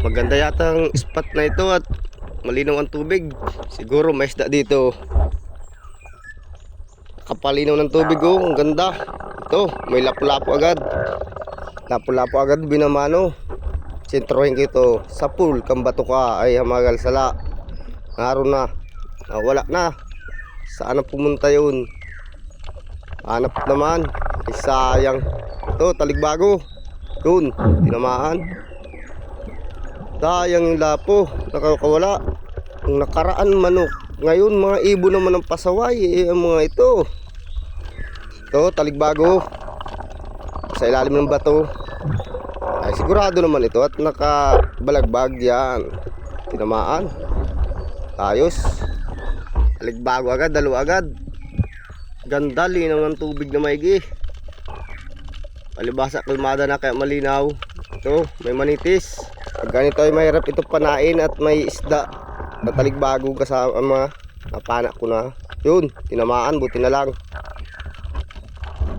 Maganda yata ang spot na ito at malinaw ang tubig. Siguro may isda dito. Kapalinaw ng tubig, oh. Ang ganda. Ito, may lapu-lapu agad. Lapu-lapu agad binamano. Sentrohin kito sa pool kang bato ka ay hamagal sala. Naroon na. Wala na. Saan na pumunta yun? Hanap naman. Ay sayang. Ito, taligbago. Yun, tinamaan. Sayang yung lapo. Nakakawala. Ang nakaraan manok. Ngayon mga ibon naman ang pasaway. Ang mga ito. Ito, taligbago. Sa ilalim ng bato. Ay sigurado naman ito at nakabalagbag yan. Tinamaan. Ayos. Taligbago agad, dalawa agad. Ganda, linaw ng tubig na maigi. Palibasa kalmada na kaya malinaw. Ito, may manitis. Pag ganito ay mahirap ito panain at may isda na taligbago kasama. Napana ko na. Yun, tinamaan, buti na lang.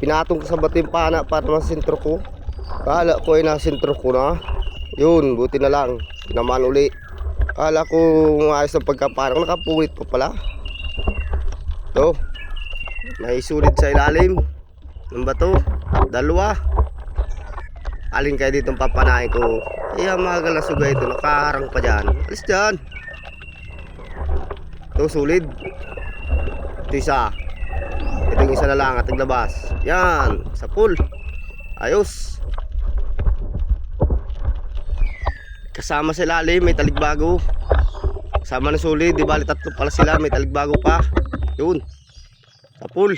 Pinatong ko sa bato yung pana para masintro ko. Kala ko ay nasintro ko na. Yun, buti na lang. Tinamaan uli. Kala ko maayos ang pagkapana. Nakapulit pa pala. Ito, may sulit sa ilalim ng bato. Dalawa. Alin kayo ditong papanahin ko? Iya, magal na sugay ito. Nakaharang pa dyan. Alis dyan. Ito, sulit. Ito isa. Ito yung isa na lang at naglabas. Yan, sa pool. Ayos. Kasama sa ilalim, may taligbago. Kasama na sulit. Di bali tatlo pala sila, may taligbago pa. Yun, sa pool.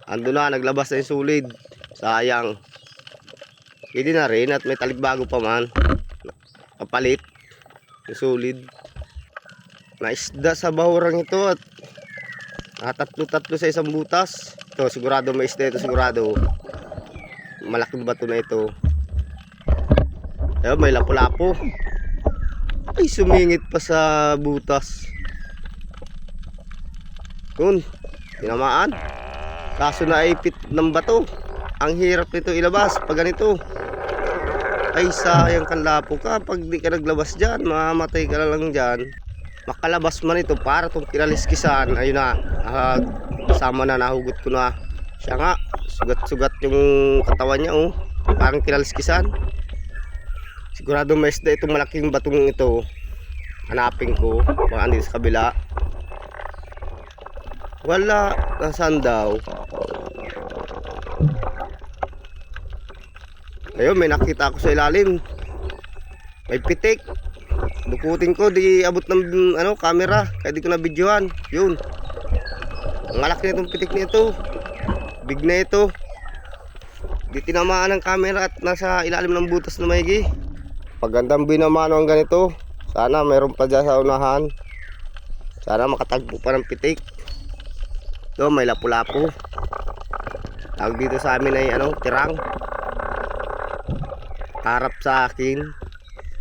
Ando na, naglabas na yung sulid. Sayang. Hindi na rin at may taligbago pa man. Kapalit yung sulid. Naisda sa bahurang ito at tatlo-tatlo sa isang butas. Ito, sigurado may isda ito, sigurado. Malaking bato na ito. Ayun, may lapu-lapu. Ay, sumingit pa sa butas. Yun, tinamaan. Kaso naipit ng bato. Ang hirap nito ilabas pag ganito. Ay sayang kang lapo ka. Pag di ka naglabas dyan, mamamatay ka na lang dyan. Makalabas man ito para itong kinaliskisan. Ayun na, kasama na, nahugot ko na. Siya nga, sugat-sugat yung katawan niya, oh. Parang kinaliskisan. Sigurado may isda itong malaking batong ito. Hanapin ko, baka andito sa kabila. Wala, nasaan daw? Ayun, may nakita ako sa ilalim. May pitik. Dukutin ko, di abot ng camera. Kaya di ko na videohan. Yun. Ang malaki na itong pitik nito. Big na ito. Di tinamaan ng camera at nasa ilalim ng butas na maigi. Pagandang binamano ang ganito. Sana mayroon pa dyan sa unahan. Sana makatagpo pa ng pitik. Ito, may lapu-lapu. Tawag dito sa amin ay tirang. Harap sa akin.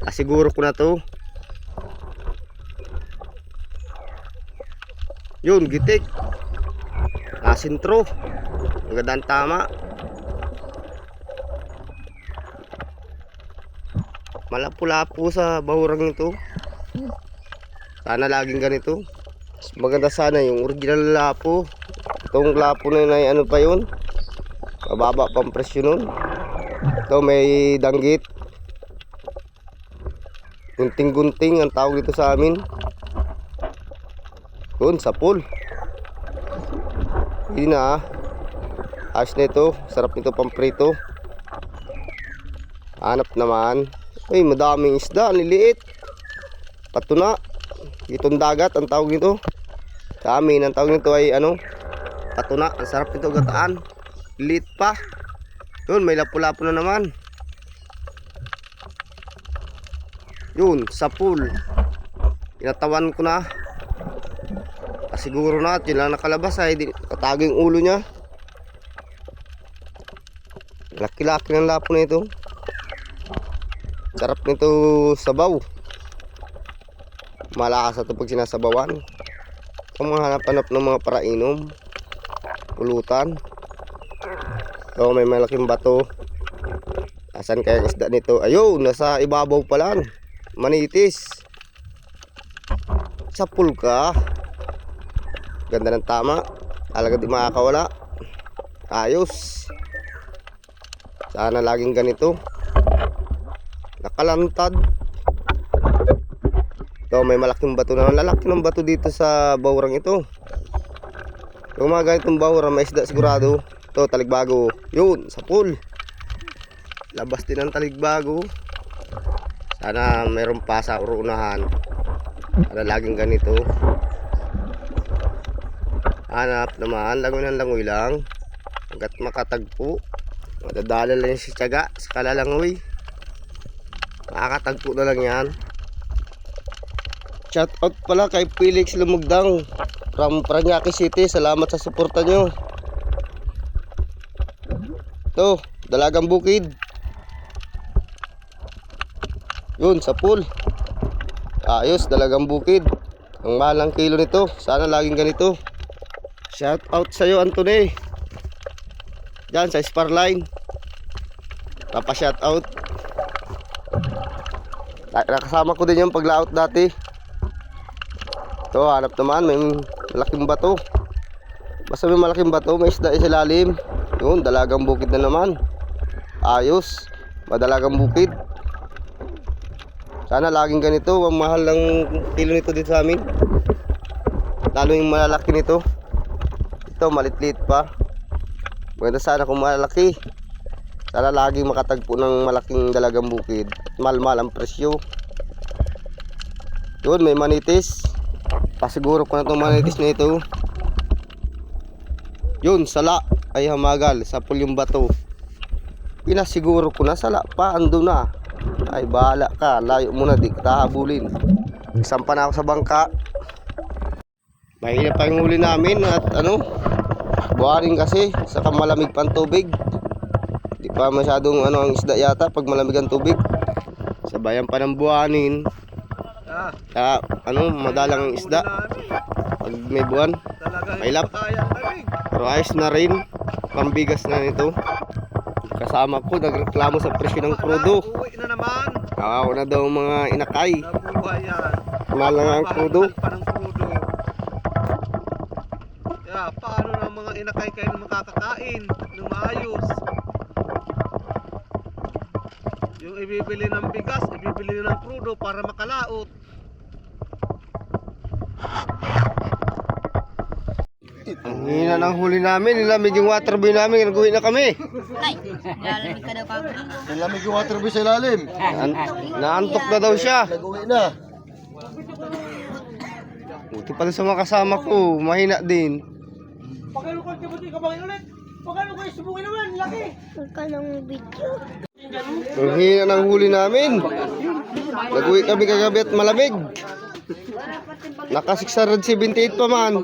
Kasiguro ko na to. Yun, gitik. Nasintro. Magandang tama. Malapu-lapu sa bahurang ito. Sana laging ganito. Maganda sana yung original lapo. Itong lapo na yun ay pa yun, mababa pang presyo nun. Ito may danggit. Gunting-gunting ang tawag dito sa amin. Yun, sa pool. Hindi na. Ayos na ito. Sarap nito pamprito. Hanap naman. Ay, madaming isda. Niliit. Patuna. Itong dagat ang tawag nito. Sa amin ang tawag nito ay patuna. Ang sarap nito gataan. Liit pa. Yun, may lapu-lapu na naman. Yun, sa pool. Inatawan ko na. Siguro na, yun lang nakalabas ay katago yung ulo niya. Laki-laki ng lapo na ito. Sarap nito sabaw. Malakas ito pag sinasabawan. Kung hanap-hanap ng mga parainom, pulutan. So may malaking bato. Asan kaya ang isda nito? Ayun, nasa ibabaw pa lang. manitis. Sa pool ka. Ganda ng tama. Talaga di makakawala. Ayos. Sana laging ganito. Nakalantad. Ito, may malaking bato na. Lalaki ng bato dito sa bawrang ito. Kung mga ganitong bawrang, may isda sigurado. Ito, taligbago. Yun, sa pool. Labas din ang taligbago. Sana meron pa sa urunahan. Para laging ganito. Hanap naman, langoy ng langoy lang. Hanggat makatagpo. Madadala lang si tiyaga sa kalalangoy. Makakatagpo na lang yan. Shout out pala kay Felix Lumugdang from Parañaque City. Salamat sa suporta nyo. Ito, dalagang bukid. Yun, sa pool. Ayos, dalagang bukid. Ang malang kilo nito. Sana laging ganito. Shout out sa iyo, Anthony. Diyan sa Sparline. Papa shout out. Nakasama ko din yung paglaot dati. Ito, hanap naman, may malaking bato. Basta may malaking bato, may isda sa ilalim. Yun, dalagang bukid na naman. Ayos, madalagang bukid. Sana laging ganito. Ang mahal ng kilo nito dito sa amin. Lalo yung malalaki nito. Ito, malitlit pa. Maganda sana kung malalaki. Sana laging makatagpo ng malaking dalagang bukid. At mahal-mahal ang presyo. Yun, may manitis. Pasiguro ko na itong manitis na ito. Yun, sala ay hamagal sa pool yung bato. Pinasiguro ko na sala pa, ando na. Ay bahala ka, layo muna, di kita habulin. Sampa na ako sa bangka. Mahina pa yung huli namin at buharin kasi, saka malamig pa ang tubig. Di pa masyadong ang isda yata pag malamig ang tubig. Sabayan pa ng buhanin. Kaya madalang ang isda pag may buwan. Mailap. Pero ayos na rin, pambigas na nito. Kasama ko nagreklamo sa presyo ng krudo. Uwi na naman. Ako na daw mga inakay. Nabuhay yan. Mahal na nga ang krudo. Kaya paano na mga inakay kayo makakakain ng maayos? Yung ibibili ng bigas, ibibili ng krudo para makalaot. Ang hina ng huli namin, nilamig yung waterboy namin, nag-uwi na kami. Ay, lalamig ka daw pa. Nilamig yung waterboy sa ilalim. Naantok na daw siya. Nag-uwi na. Buti pala sa mga kasama ko, mahina din. Pagkano ko tibuti ka bangin ulit? Pagkano ko isubungin naman, laki. Pagkanong video. Ang hina ng huli namin. Nag-uwi kami kagabi at malamig. Naka 678 pa man.